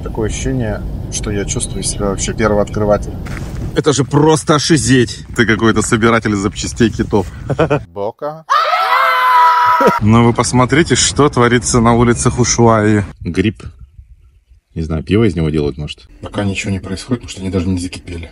Такое ощущение, что я чувствую себя вообще первооткрывателем. Это же просто шизеть. Ты какой-то собиратель запчастей китов. Бока. Ну вы посмотрите, что творится на улицах Ушуаи. Гриб. Не знаю, пиво из него делают, может? Пока ничего не происходит, потому что они даже не закипели.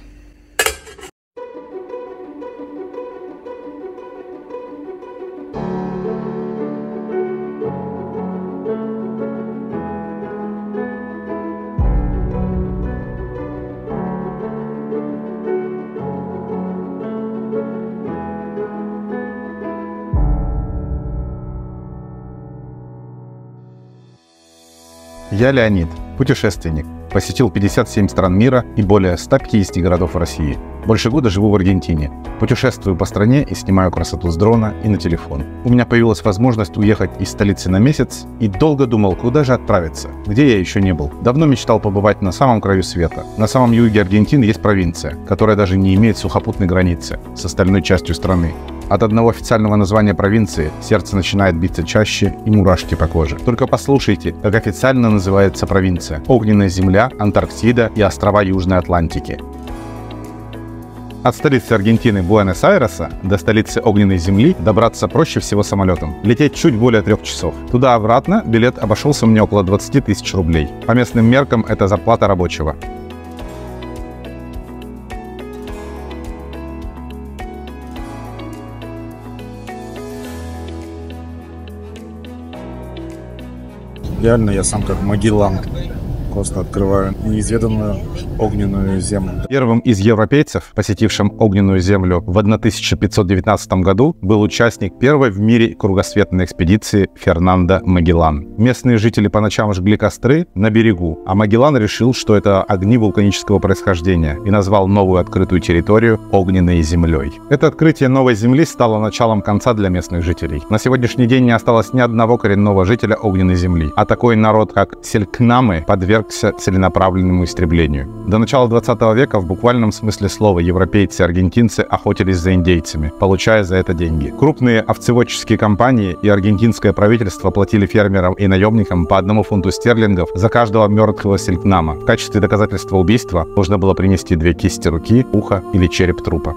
Я Леонид, путешественник. Посетил 57 стран мира и более 150 городов в России. Больше года живу в Аргентине. Путешествую по стране и снимаю красоту с дрона и на телефон. У меня появилась возможность уехать из столицы на месяц и долго думал, куда же отправиться, где я еще не был. Давно мечтал побывать на самом краю света. На самом юге Аргентины есть провинция, которая даже не имеет сухопутной границы с остальной частью страны. От одного официального названия провинции сердце начинает биться чаще и мурашки по коже. Только послушайте, как официально называется провинция. Огненная земля, Антарктида и острова Южной Атлантики. От столицы Аргентины Буэнос-Айреса до столицы Огненной земли добраться проще всего самолетом. Лететь чуть более 3 часов. Туда-обратно билет обошелся мне около 20 тысяч рублей. По местным меркам это зарплата рабочего. Реально я сам как Магеллан. Просто открываю неизведанную огненную землю. Первым из европейцев, посетившим огненную землю в 1519 году, был участник первой в мире кругосветной экспедиции Фернандо Магеллан. Местные жители по ночам жгли костры на берегу, а Магеллан решил, что это огни вулканического происхождения и назвал новую открытую территорию огненной землей. Это открытие новой земли стало началом конца для местных жителей. На сегодняшний день не осталось ни одного коренного жителя огненной земли, а такой народ, как селькнамы, подвергся целенаправленному истреблению. До начала 20 века в буквальном смысле слова европейцы и аргентинцы охотились за индейцами, получая за это деньги. Крупные овцеводческие компании и аргентинское правительство платили фермерам и наемникам по 1 фунту стерлингов за каждого мертвого селькнама. В качестве доказательства убийства нужно было принести 2 кисти руки, ухо или череп трупа.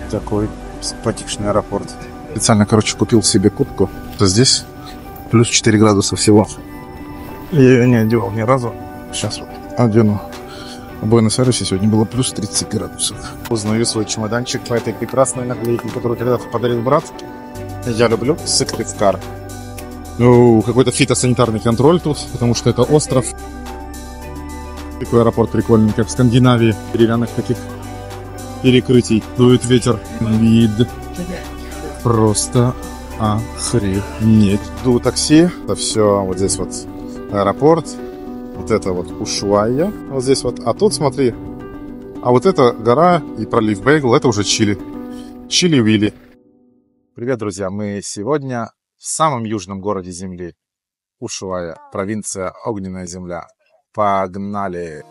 Такой симпатичный аэропорт. Специально, короче, купил себе куртку. Здесь плюс 4 градуса всего. Я ее не одевал ни разу. Сейчас вот одену. В Буэнос-Айресе сегодня было плюс 30 градусов. Узнаю свой чемоданчик по этой прекрасной наклейке, которую когда-то подарил брат. Я люблю Сыктывкар. Ну, какой-то фитосанитарный контроль тут, потому что это остров. Такой аэропорт прикольный, как в Скандинавии. Деревянных таких перекрытий. Дует ветер. Вид просто охренеть. Иду такси. Это все вот здесь вот аэропорт. Вот это вот Ушуайя. Вот здесь вот. А тут смотри. А вот это гора и пролив Бейгл. Это уже Чили. Чили-Вилли. Привет, друзья. Мы сегодня в самом южном городе Земли. Ушуайя. Провинция Огненная земля. Погнали!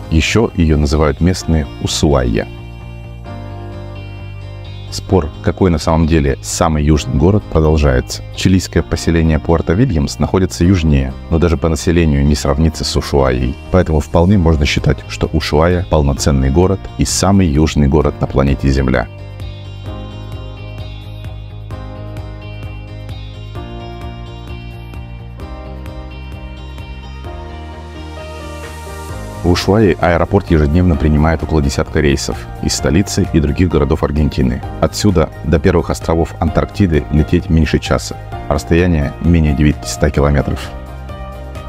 Еще ее называют местные Усуайя. Спор, какой на самом деле самый южный город, продолжается. Чилийское поселение Пуэрто-Вильямс находится южнее, но даже по населению не сравнится с Ушуайей. Поэтому вполне можно считать, что Ушуайя – полноценный город и самый южный город на планете Земля. В Ушуайе аэропорт ежедневно принимает около десятка рейсов из столицы и других городов Аргентины. Отсюда до первых островов Антарктиды лететь меньше часа, а расстояние менее 900 километров.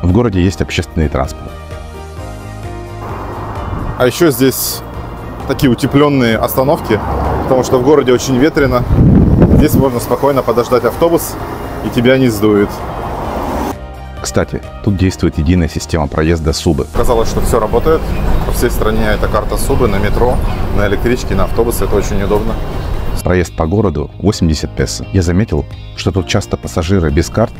В городе есть общественный транспорт. А еще здесь такие утепленные остановки, потому что в городе очень ветрено. Здесь можно спокойно подождать автобус, и тебя не сдует. Кстати, тут действует единая система проезда Субы. Казалось, что все работает. По всей стране это карта Субы, на метро, на электричке, на автобусе. Это очень удобно. Проезд по городу 80 песо. Я заметил, что тут часто пассажиры без карт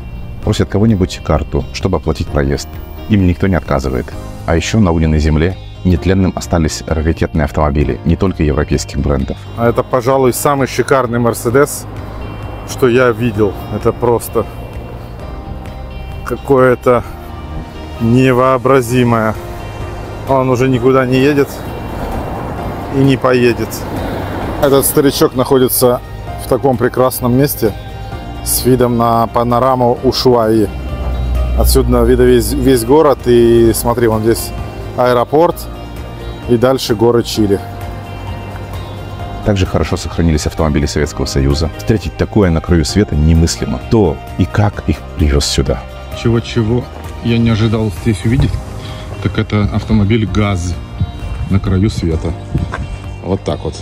просят кого-нибудь карту, чтобы оплатить проезд. Им никто не отказывает. А еще на Униной земле нетленным остались раритетные автомобили, не только европейских брендов. А это, пожалуй, самый шикарный Мерседес, что я видел. Это просто какое-то невообразимое. Он уже никуда не едет и не поедет. Этот старичок находится в таком прекрасном месте с видом на панораму Ушуаи. Отсюда видно весь город. И смотри, вон здесь аэропорт и дальше горы Чили. Также хорошо сохранились автомобили Советского Союза. Встретить такое на краю света немыслимо. Кто и как их привез сюда? Чего-чего я не ожидал здесь увидеть, так это автомобиль ГАЗ на краю света. Вот так вот.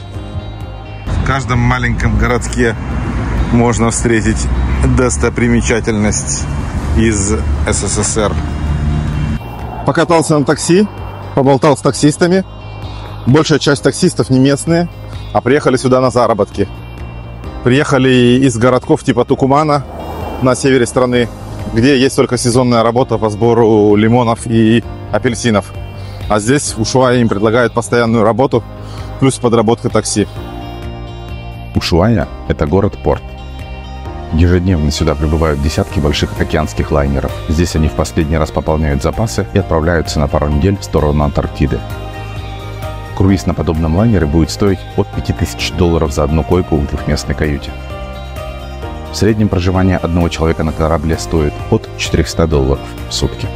В каждом маленьком городке можно встретить достопримечательность из СССР. Покатался на такси, поболтал с таксистами. Большая часть таксистов не местные, а приехали сюда на заработки. Приехали из городков типа Тукумана на севере страны, где есть только сезонная работа по сбору лимонов и апельсинов. А здесь в Ушуае им предлагают постоянную работу плюс подработка такси. Ушуая – это город-порт. Ежедневно сюда прибывают десятки больших океанских лайнеров. Здесь они в последний раз пополняют запасы и отправляются на пару недель в сторону Антарктиды. Круиз на подобном лайнере будет стоить от $5000 за одну койку в двухместной каюте. В среднем проживание одного человека на корабле стоит от $400 в сутки.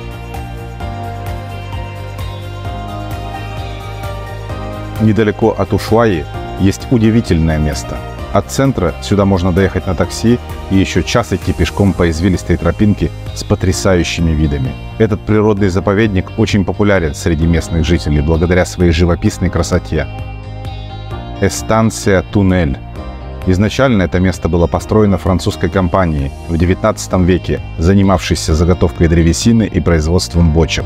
Недалеко от Ушуаи есть удивительное место. От центра сюда можно доехать на такси и еще час идти пешком по извилистой тропинке с потрясающими видами. Этот природный заповедник очень популярен среди местных жителей благодаря своей живописной красоте. Эстансия Тунель. Изначально это место было построено французской компанией в XIX веке, занимавшейся заготовкой древесины и производством бочек.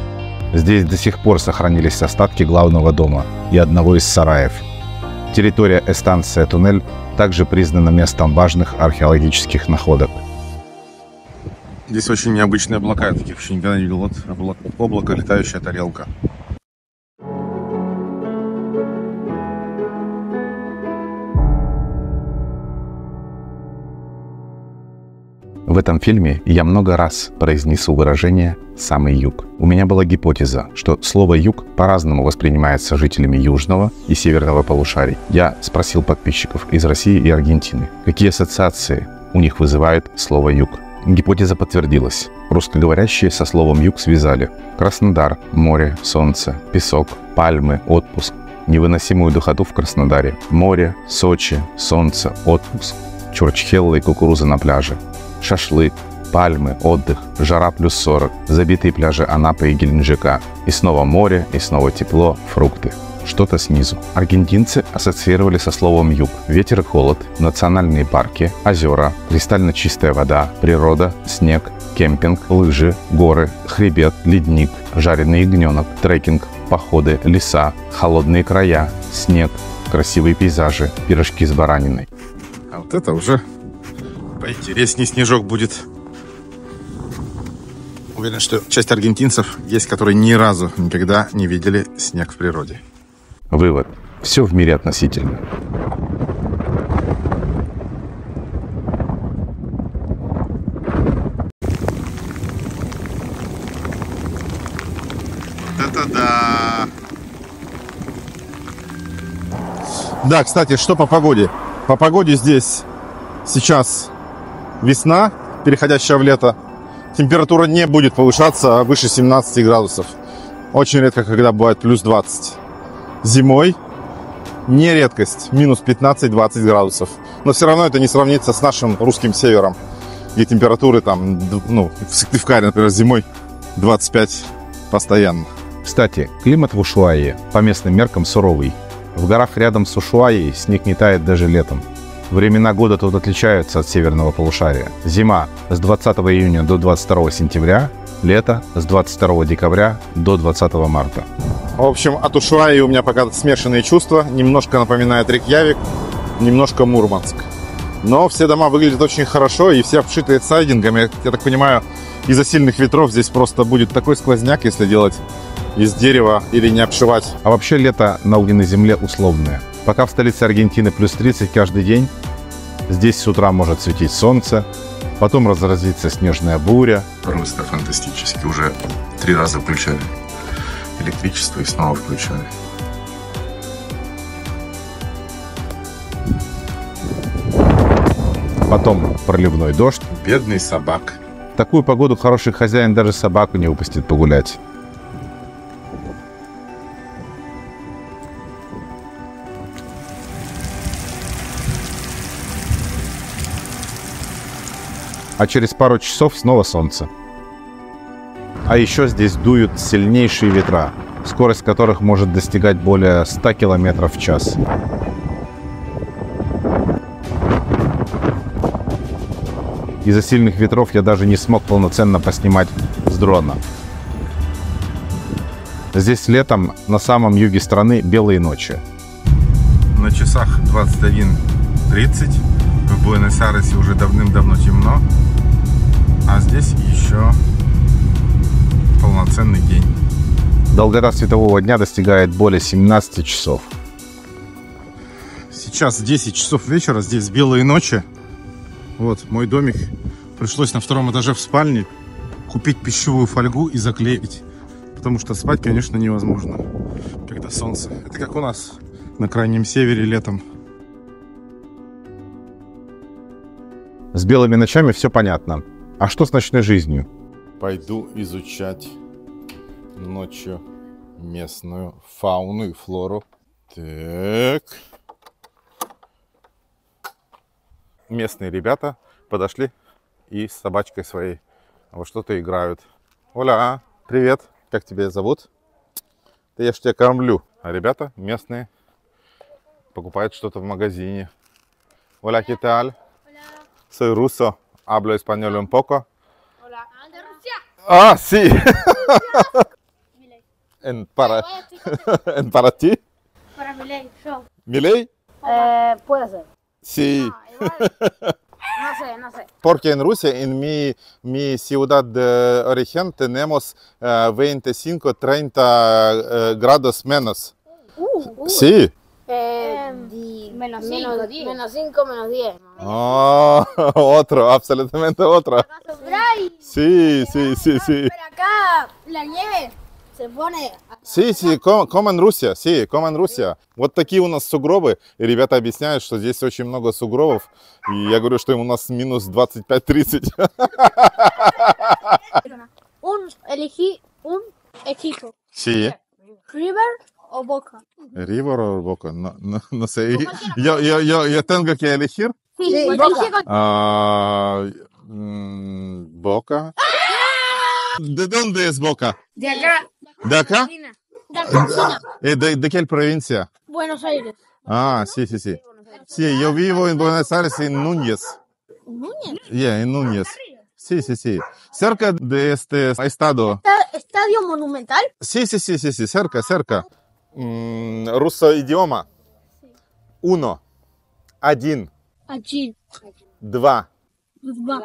Здесь до сих пор сохранились остатки главного дома и одного из сараев. Территория Эстансия Тунель также признана местом важных археологических находок. Здесь очень необычные облака, я таких еще никогда не видел. Вот облако, летающая тарелка. В этом фильме я много раз произнесу выражение «самый юг». У меня была гипотеза, что слово «юг» по-разному воспринимается жителями южного и северного полушарий. Я спросил подписчиков из России и Аргентины, какие ассоциации у них вызывает слово «юг». Гипотеза подтвердилась. Русскоговорящие со словом «юг» связали Краснодар, море, солнце, песок, пальмы, отпуск, невыносимую духоту в Краснодаре, море, Сочи, солнце, отпуск, чурчхеллы и кукуруза на пляже, шашлык, пальмы, отдых, жара плюс 40, забитые пляжи Анапы и Геленджика, и снова море, и снова тепло, фрукты. Что-то снизу. Аргентинцы ассоциировали со словом «юг» ветер и холод, национальные парки, озера, кристально чистая вода, природа, снег, кемпинг, лыжи, горы, хребет, ледник, жареный ягненок, трекинг, походы, леса, холодные края, снег, красивые пейзажи, пирожки с бараниной. А вот это уже поинтереснее снежок будет. Уверен, что часть аргентинцев есть, которые ни разу никогда не видели снег в природе. Вывод. Все в мире относительно. Это да! Да, кстати, что по погоде? По погоде здесь сейчас весна, переходящая в лето. Температура не будет повышаться выше 17 градусов. Очень редко, когда бывает плюс 20. Зимой не редкость, минус 15-20 градусов. Но все равно это не сравнится с нашим русским севером, где температуры там, в Сыктывкаре, например, зимой 25 постоянно. Кстати, климат в Ушуае по местным меркам суровый. В горах рядом с Ушуаей снег не тает даже летом. Времена года тут отличаются от северного полушария. Зима с 20 июня до 22 сентября, лето с 22 декабря до 20 марта. В общем, от Ушуаи у меня пока смешанные чувства. Немножко напоминает Рейкьявик, немножко Мурманск. Но все дома выглядят очень хорошо и все обшитые сайдингами. Я так понимаю, из-за сильных ветров здесь просто будет такой сквозняк, если делать из дерева или не обшивать. А вообще лето на огненной земле условное. Пока в столице Аргентины плюс 30 каждый день, здесь с утра может светить солнце, потом разразится снежная буря. Просто фантастически. Уже 3 раза включали электричество и снова включали. Потом проливной дождь. Бедный собак. В такую погоду хороший хозяин даже собаку не выпустит погулять. А через пару часов снова солнце. А еще здесь дуют сильнейшие ветра, скорость которых может достигать более 100 км в час. Из-за сильных ветров я даже не смог полноценно поснимать с дрона. Здесь летом на самом юге страны белые ночи. На часах 21:30. В Буэнос-Айресе уже давным-давно темно. А здесь еще полноценный день. Долгота светового дня достигает более 17 часов. Сейчас 10 часов вечера, здесь белые ночи. Вот мой домик. Пришлось на 2-м этаже в спальне купить пищевую фольгу и заклеить. Потому что спать, конечно, невозможно, когда солнце. Это как у нас на крайнем севере летом. С белыми ночами все понятно. А что с ночной жизнью? Пойду изучать ночью местную фауну и флору. Так. Местные ребята подошли и с собачкой своей во что-то играют. Оля, привет. Как тебя зовут? Да я ж тебя кормлю. А ребята местные покупают что-то в магазине. Hola, ¿qué tal? Soy ruso. Hablo español un poco. Hola. ¿De Rusia? Ah, sí. ¿Para ti? Para Milei, yo. ¿Milei? Puede ser. Sí. No sé. Porque en Rusia, en mi ciudad de origen, tenemos 25-30 grados menos. Sí. Menos 5, 10. Menos 5, menos 10. Oh, otro, absolutamente otro. Sí. Pero acá la nieve se pone... Sí, como en Rusia, sí, como en Rusia. Вот такие у нас сугробы, и ребята объясняют, что здесь очень много сугробов, и я говорю, что у нас минус 25-30. Elegí un equipo. Sí. River o Boca. River o Boca, no sé. Yo tengo que elegir. Sí, Boca. ¿De dónde es Boca? De acá. ¿De acá? De Argentina. ¿De qué provincia? Buenos Aires. Ah, sí. Sí, yo vivo en Buenos Aires, en Núñez. ¿Núñez? Yeah, en Núñez. Sí. Cerca de este estado. ¿Estadio Monumental? Sí, cerca. Ruso idioma. 1, 1, Один, 2, 2,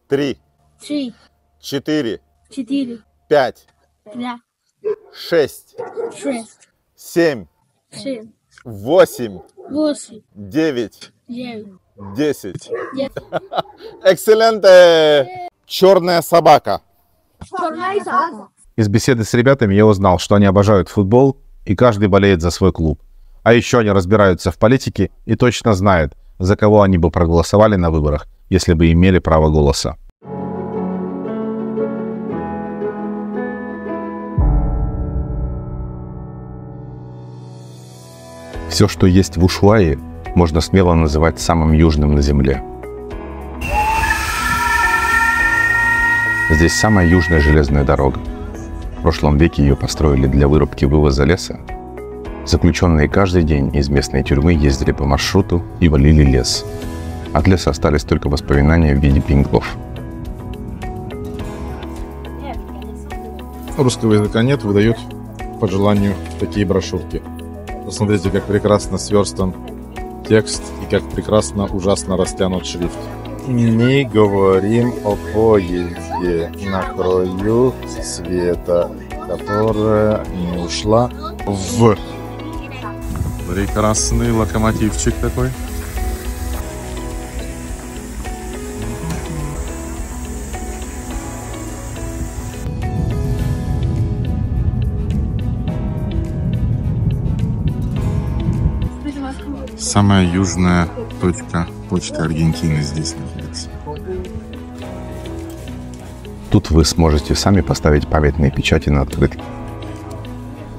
3, 3, 4, 4, 5, 5, 6, 6, 7, 7, 8, 8, 9, 9, 10. 10. Экселенте! Черная собака. Из беседы с ребятами я узнал, что они обожают футбол, и каждый болеет за свой клуб. А еще они разбираются в политике и точно знают, за кого они бы проголосовали на выборах, если бы имели право голоса. Все, что есть в Ушуае, можно смело называть самым южным на Земле. Здесь самая южная железная дорога. В прошлом веке ее построили для вырубки вывоза леса. Заключенные каждый день из местной тюрьмы ездили по маршруту и валили лес. От леса остались только воспоминания в виде пеньков. Русского языка нет, выдают по желанию такие брошюрки. Посмотрите, как прекрасно сверстан текст и как прекрасно, ужасно растянут шрифт. Не говорим о поезде на краю света, которая не ушла в... Прекрасный локомотивчик такой. Самая южная точка почты Аргентины здесь находится. Тут вы сможете сами поставить памятные печати на открытке.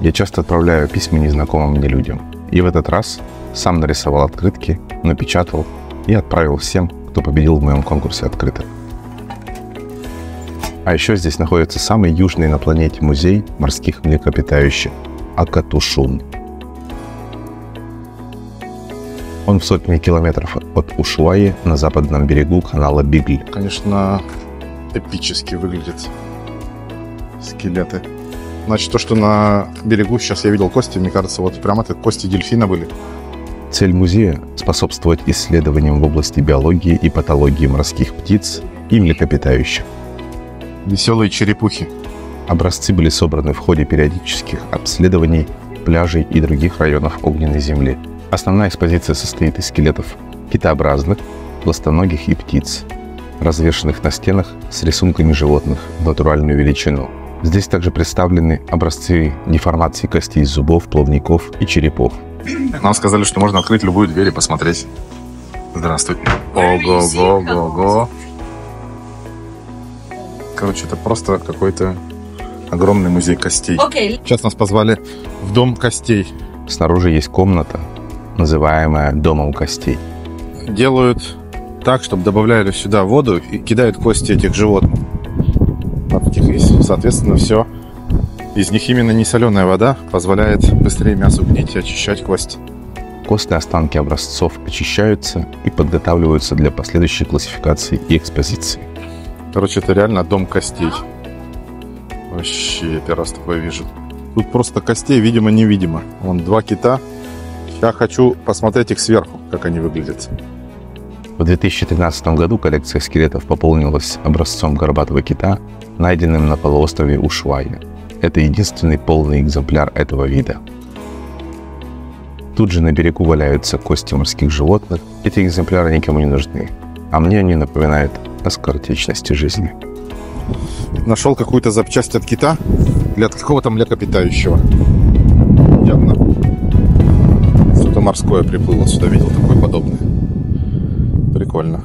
Я часто отправляю письма незнакомым мне людям. И в этот раз сам нарисовал открытки, напечатал и отправил всем, кто победил в моем конкурсе открыток. А еще здесь находится самый южный на планете музей морских млекопитающих – Акатушун. Он в сотни километров от Ушуаи на западном берегу канала Бигль. Конечно, эпически выглядят скелеты. Значит, то, что на берегу, сейчас я видел кости, мне кажется, вот прям это кости дельфина были. Цель музея – способствовать исследованиям в области биологии и патологии морских птиц и млекопитающих. Веселые черепухи. Образцы были собраны в ходе периодических обследований пляжей и других районов огненной земли. Основная экспозиция состоит из скелетов китообразных, пластоногих и птиц, развешанных на стенах с рисунками животных в натуральную величину. Здесь также представлены образцы деформации костей зубов, плавников и черепов. Нам сказали, что можно открыть любую дверь и посмотреть. Здравствуйте. Ого-го-го-го. Короче, это просто какой-то огромный музей костей. Сейчас нас позвали в дом костей. Снаружи есть комната, называемая домом костей. Делают так, чтобы добавляли сюда воду и кидают кости этих животных. Соответственно, все. Из них именно не соленая вода позволяет быстрее мясу гнить и очищать кости. Костные останки образцов очищаются и подготавливаются для последующей классификации и экспозиции. Короче, это реально дом костей. Вообще, я первый раз такое вижу. Тут просто костей, видимо-невидимо. Вон 2 кита. Я хочу посмотреть их сверху, как они выглядят. В 2013 году коллекция скелетов пополнилась образцом горбатого кита, найденным на полуострове Ушуаи. Это единственный полный экземпляр этого вида. Тут же на берегу валяются кости морских животных. Эти экземпляры никому не нужны, а мне они напоминают о скоротечности жизни. Нашел какую-то запчасть от кита для какого-то млекопитающего. Явно. Что-то морское приплыло сюда, видел такое подобное. Прикольно.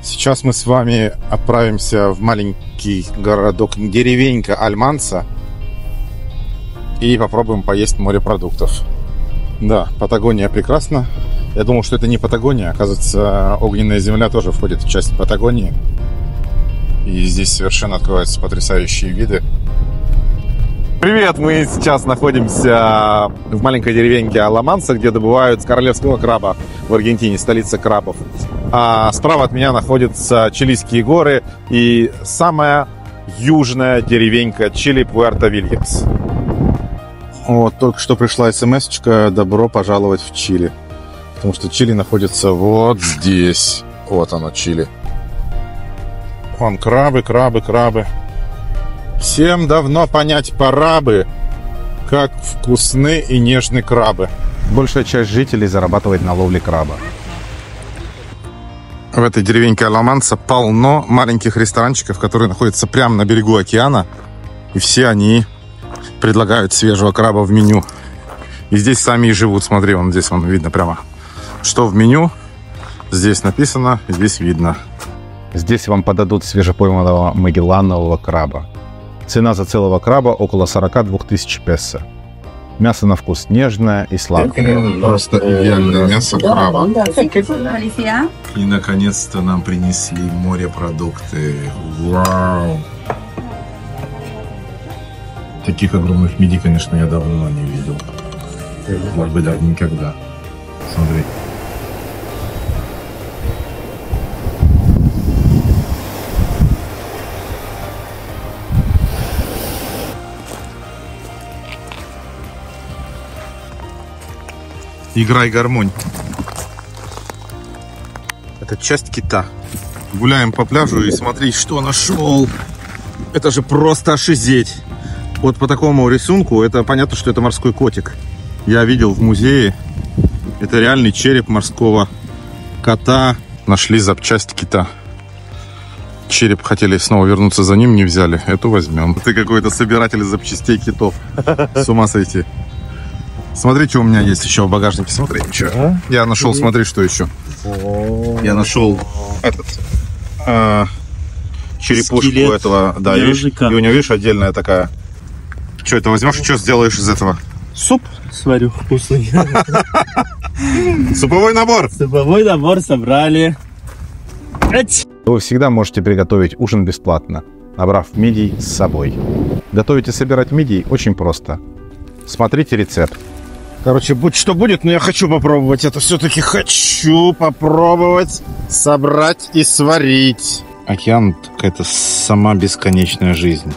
Сейчас мы с вами отправимся в маленький городок, деревенька Альманса, и попробуем поесть морепродуктов. Да, Патагония прекрасна. Я думал, что это не Патагония. Оказывается, огненная земля тоже входит в часть Патагонии. И здесь совершенно открываются потрясающие виды. Привет! Мы сейчас находимся в маленькой деревеньке Ла-Манса, где добывают королевского краба в Аргентине, столица крабов. А справа от меня находятся Чилийские горы и самая южная деревенька Чили Пуэрто-Вильямс. Вот, только что пришла смс-очка: добро пожаловать в Чили. Потому что Чили находится вот здесь. Вот оно, Чили. Вон крабы, крабы, крабы. Всем давно понять пора бы, как вкусны и нежны крабы. Большая часть жителей зарабатывает на ловле краба. В этой деревеньке Ла-Манса полно маленьких ресторанчиков, которые находятся прямо на берегу океана. И все они предлагают свежего краба в меню. И здесь сами и живут. Смотри, вон здесь вон видно прямо, что в меню. Здесь написано, здесь видно. Здесь вам подадут свежепойманного магелланового краба. Цена за целого краба около 42 тысяч песо. Мясо на вкус нежное и сладкое. Просто идеальное мясо краба. И наконец-то нам принесли морепродукты. Вау! Таких огромных мидий, конечно, я давно не видел. Может быть, даже никогда. Смотри. Играй гармонь. Это часть кита. Гуляем по пляжу и смотри, что нашел. Это же просто ошизеть. Вот по такому рисунку это понятно, что это морской котик. Я видел в музее. Это реальный череп морского кота. Нашли запчасть кита. Череп хотели снова вернуться за ним, не взяли. Эту возьмем. Ты какой-то собиратель запчастей китов. С ума сойти. Смотри, что у меня есть еще в багажнике. Смотри, что. Я нашел, смотри, что еще. Я нашел этот черепушку скелет этого, да, видишь, и у него, видишь, отдельная такая. Что это возьмешь и что сделаешь из этого? Суп? Сварю вкусный. Суповой набор. Суповой набор собрали. Вы всегда можете приготовить ужин бесплатно, набрав мидий с собой. Готовить и собирать мидий очень просто. Смотрите рецепт. Короче, будь что будет, но я хочу попробовать. Это все-таки хочу попробовать собрать и сварить. Океан — какая-то сама бесконечная жизнь.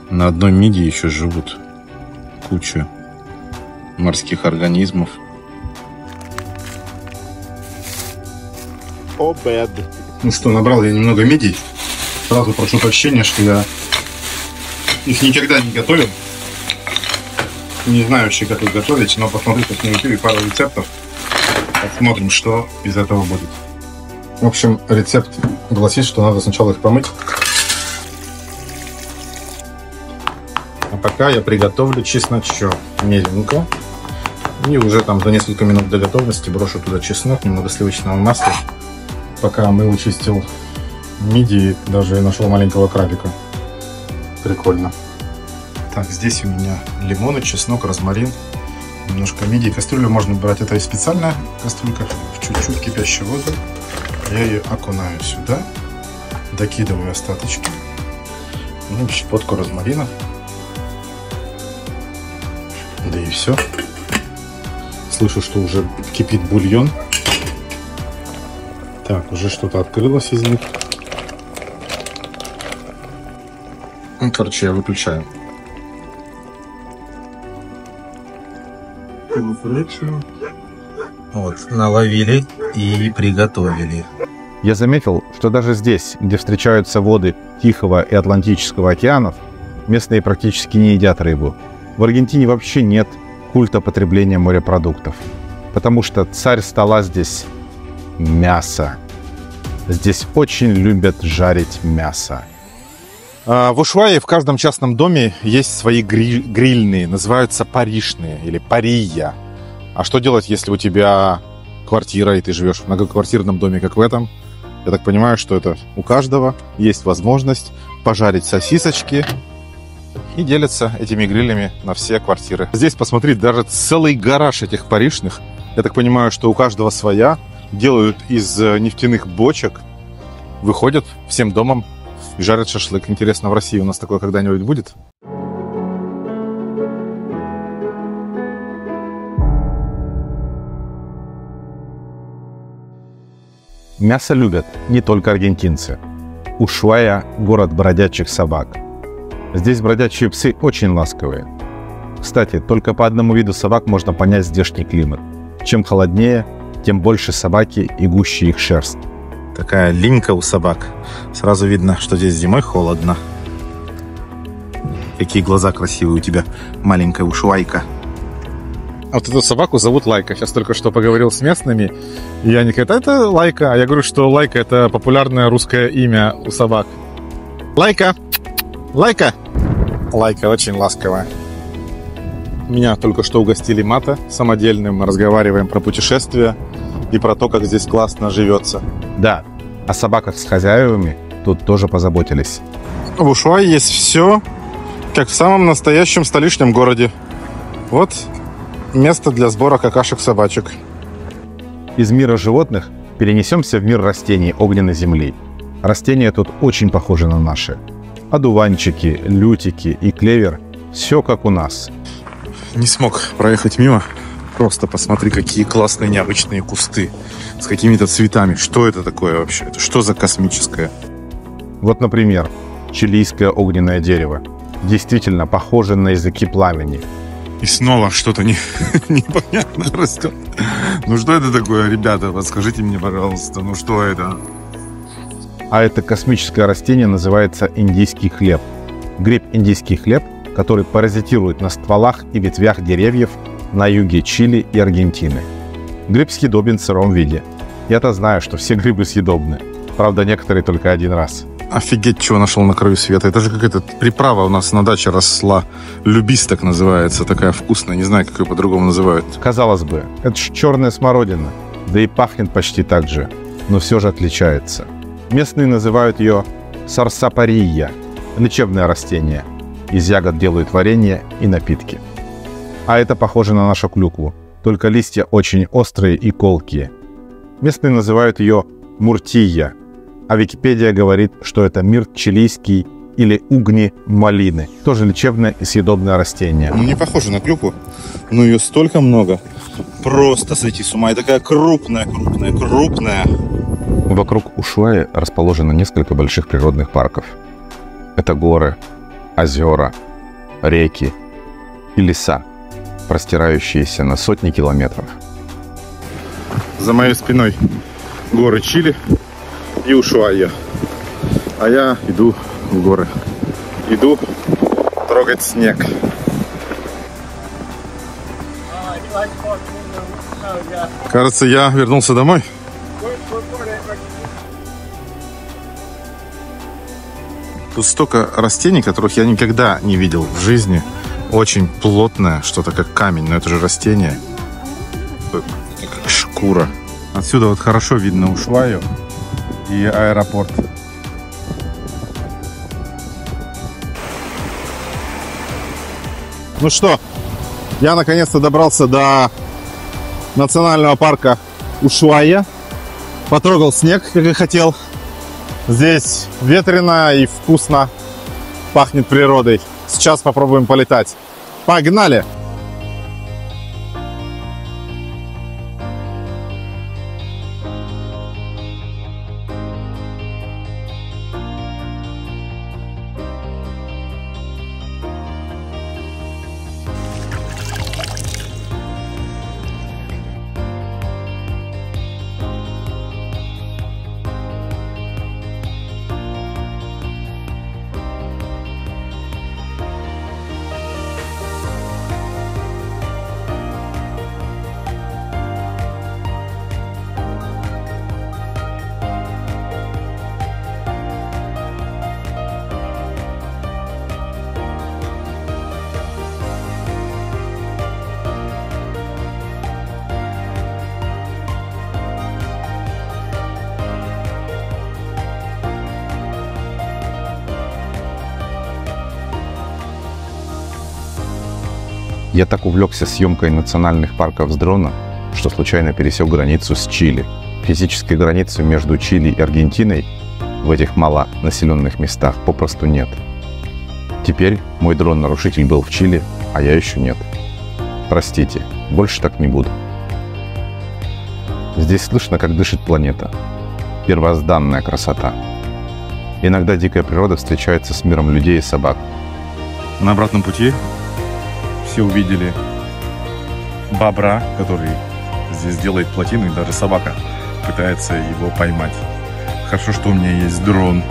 На одной мидии еще живут куча морских организмов. Обед. Ну что, набрал я немного мидий. Сразу прошу прощения, что я их никогда не готовил. Не знаю вообще, как их готовить, но посмотрю на YouTube пару рецептов. Посмотрим, что из этого будет. В общем, рецепт гласит, что надо сначала их помыть. А пока я приготовлю чесночок меленько. И уже там за несколько минут до готовности брошу туда чеснок, немного сливочного масла. Пока мыл, чистил мидии, даже нашел маленького крабика. Прикольно. Так, здесь у меня лимон, чеснок, розмарин, немножко мидии. Кастрюлю можно брать, это и специальная кастрюлька, в чуть-чуть кипящий воздух. Я ее окунаю сюда, докидываю остаточки, ну, щепотку розмарина. Да и все. Слышу, что уже кипит бульон. Так, уже что-то открылось из них. Ну, короче, я выключаю. Вот, наловили и приготовили. Я заметил, что даже здесь, где встречаются воды Тихого и Атлантического океанов, местные практически не едят рыбу. В Аргентине вообще нет культа потребления морепродуктов, потому что царь стола здесь мясо. Здесь очень любят жарить мясо. В Ушуае в каждом частном доме есть свои грильные, называются паришные или пария. А что делать, если у тебя квартира и ты живешь в многоквартирном доме, как в этом? Я так понимаю, что это у каждого есть возможность пожарить сосисочки и делятся этими грилями на все квартиры. Здесь, посмотри, даже целый гараж этих паришных. Я так понимаю, что у каждого своя. Делают из нефтяных бочек, выходят всем домом и жарят шашлык. Интересно, в России у нас такое когда-нибудь будет? Мясо любят не только аргентинцы. Ушуая – город бродячих собак. Здесь бродячие псы очень ласковые. Кстати, только по одному виду собак можно понять здешний климат. Чем холоднее, тем больше собаки и гуще их шерсть. Такая линька у собак. Сразу видно, что здесь зимой холодно. Какие глаза красивые у тебя, маленькая ушуайка. А вот эту собаку зовут Лайка. Сейчас только что поговорил с местными, и они говорят, это Лайка. А я говорю, что Лайка — это популярное русское имя у собак. Лайка! Лайка! Лайка очень ласковая. Меня только что угостили мато самодельным. Мы разговариваем про путешествия и про то, как здесь классно живется. Да, о собаках с хозяевами тут тоже позаботились. В Ушуае есть все, как в самом настоящем столичном городе. Вот место для сбора какашек собачек. Из мира животных перенесемся в мир растений огненной земли. Растения тут очень похожи на наши. Одуванчики, лютики и клевер – все как у нас. Не смог проехать мимо. Просто посмотри, какие классные необычные кусты с какими-то цветами. Что это такое вообще? Это что за космическое? Вот, например, чилийское огненное дерево. Действительно похоже на языки пламени. И снова что-то непонятно растет. Ну что это такое, ребята? Подскажите мне, пожалуйста, ну что это? А это космическое растение называется индийский хлеб. Гриб индийский хлеб, который паразитирует на стволах и ветвях деревьев на юге Чили и Аргентины. Гриб съедобен в сыром виде. Я-то знаю, что все грибы съедобны. Правда, некоторые только один раз. Офигеть, чего нашел на краю света. Это же какая-то приправа у нас на даче росла. Любис так называется. Такая вкусная. Не знаю, как ее по-другому называют. Казалось бы, это ж черная смородина. Да и пахнет почти так же. Но все же отличается. Местные называют ее сарсапария. Лечебное растение. Из ягод делают варенье и напитки. А это похоже на нашу клюкву. Только листья очень острые и колкие. Местные называют ее муртия. А Википедия говорит, что это мирт чилийский или угни малины. Тоже лечебное и съедобное растение. Ну, не похоже на клюкву, но ее столько много. Просто сойти с ума. И такая крупная. Вокруг Ушуаи расположено несколько больших природных парков. Это горы, озера, реки и леса, простирающиеся на сотни километров. За моей спиной горы Чили и Ушуайя. А я иду в горы. Иду трогать снег. Кажется, я вернулся домой. Тут столько растений, которых я никогда не видел в жизни. Очень плотное, что-то как камень, но это же растение. Как шкура. Отсюда вот хорошо видно Ушуайю и аэропорт. Ну что, я наконец-то добрался до национального парка Ушуайя. Потрогал снег, как и хотел. Здесь ветрено и вкусно, пахнет природой. Сейчас попробуем полетать. Погнали! Я так увлекся съемкой национальных парков с дрона, что случайно пересек границу с Чили. Физической границы между Чили и Аргентиной в этих малонаселенных местах попросту нет. Теперь мой дрон-нарушитель был в Чили, а я еще нет. Простите, больше так не буду. Здесь слышно, как дышит планета. Первозданная красота. Иногда дикая природа встречается с миром людей и собак. На обратном пути все увидели бобра, который здесь делает плотину, и даже собака пытается его поймать. Хорошо, что у меня есть дрон.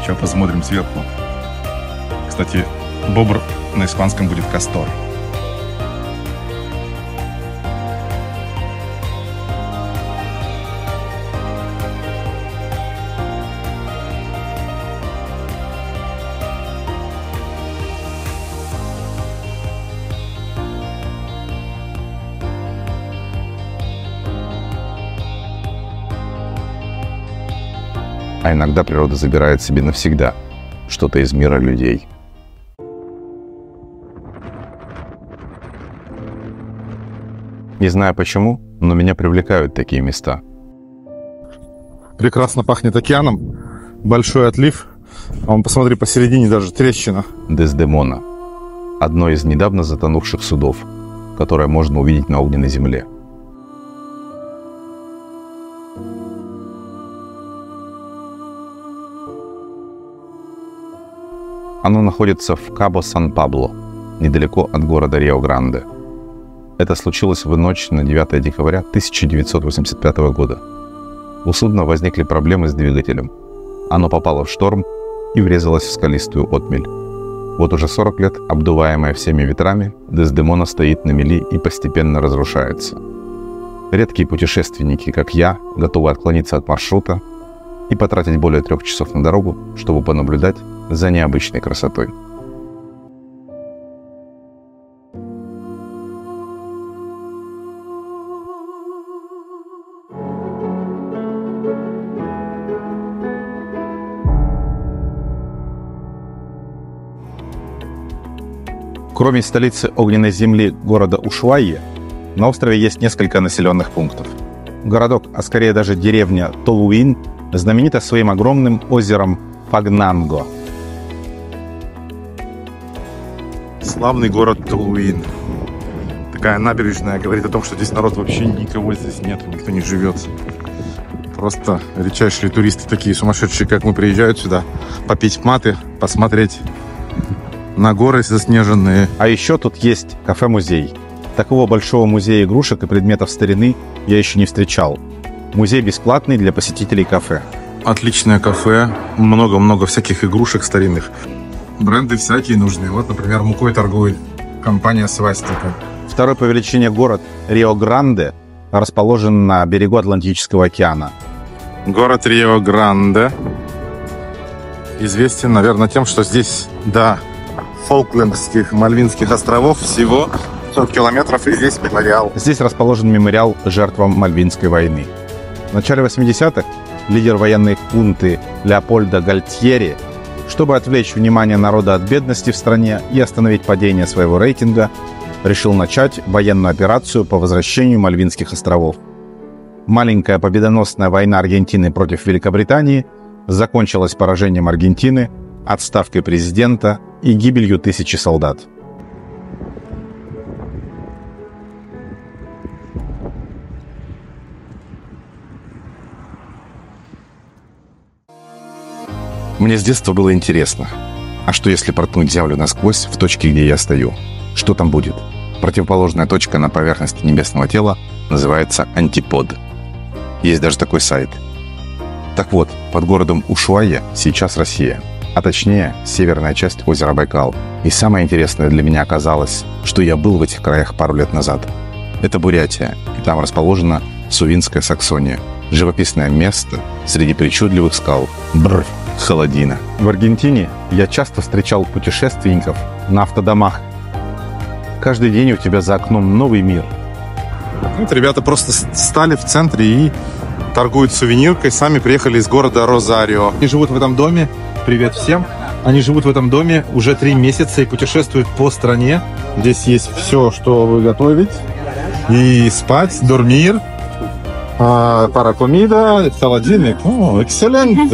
Сейчас посмотрим сверху. Кстати, бобр на испанском будет кастор. А иногда природа забирает себе навсегда что-то из мира людей. Не знаю почему, но меня привлекают такие места. Прекрасно пахнет океаном. Большой отлив. А вон, посмотри, посередине даже трещина. Дездемона. Одно из недавно затонувших судов, которое можно увидеть на огненной земле. Оно находится в Кабо-Сан-Пабло, недалеко от города Рио-Гранде. Это случилось в ночь на 9 декабря 1985 года. У судна возникли проблемы с двигателем. Оно попало в шторм и врезалось в скалистую отмель. Вот уже 40 лет, обдуваемая всеми ветрами, Дездемона стоит на мели и постепенно разрушается. Редкие путешественники, как я, готовы отклониться от маршрута и потратить более 3 часов на дорогу, чтобы понаблюдать за необычной красотой. Кроме столицы огненной земли города Ушуайя, на острове есть несколько населенных пунктов. Городок, а скорее даже деревня Толуин, знаменита своим огромным озером Пагнанго. Славный город Толуин. Такая набережная говорит о том, что здесь народ вообще никого здесь нет, никто не живет. Просто редчайшие туристы, такие сумасшедшие, как мы, приезжают сюда попить маты, посмотреть на горы заснеженные. А еще тут есть кафе-музей. Такого большого музея игрушек и предметов старины я еще не встречал. Музей бесплатный для посетителей кафе. Отличное кафе, много-много всяких игрушек старинных. Бренды всякие нужны. Вот, например, мукой торгует компания «Свастика». Второй по величине город Рио-Гранде расположен на берегу Атлантического океана. Город Рио-Гранде известен, наверное, тем, что здесь до Фолклендских, Мальвинских островов всего 500 километров, и здесь мемориал. Здесь расположен мемориал жертвам Мальвинской войны. В начале 80-х лидер военной хунты Леопольдо Гальтьери, чтобы отвлечь внимание народа от бедности в стране и остановить падение своего рейтинга, решил начать военную операцию по возвращению Мальвинских островов. Маленькая победоносная война Аргентины против Великобритании закончилась поражением Аргентины, отставкой президента и гибелью тысячи солдат. Мне с детства было интересно, а что если проткнуть землю насквозь в точке, где я стою? Что там будет? Противоположная точка на поверхности небесного тела называется антипод. Есть даже такой сайт. Так вот, под городом Ушуайя сейчас Россия, а точнее северная часть озера Байкал. И самое интересное для меня оказалось, что я был в этих краях пару лет назад. Это Бурятия, и там расположена Сувинская Саксония. Живописное место среди причудливых скал. Бррр, холодина. В Аргентине я часто встречал путешественников на автодомах. Каждый день у тебя за окном новый мир. Вот ребята просто стали в центре и торгуют сувениркой. Сами приехали из города Розарио. Они живут в этом доме. Привет всем. Они живут в этом доме уже 3 месяца и путешествуют по стране. Здесь есть все, что вы готовить. И спать, дурмир, пара комида, холодильник. О, экселент.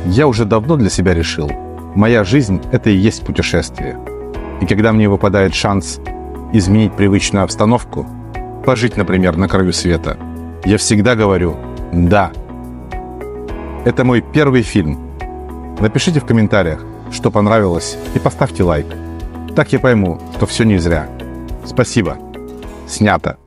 Я уже давно для себя решил. Моя жизнь – это и есть путешествие. И когда мне выпадает шанс изменить привычную обстановку, пожить, например, на краю света, я всегда говорю «да». Это мой первый фильм. Напишите в комментариях, что понравилось, и поставьте лайк. Так я пойму, что все не зря. Спасибо. Снято.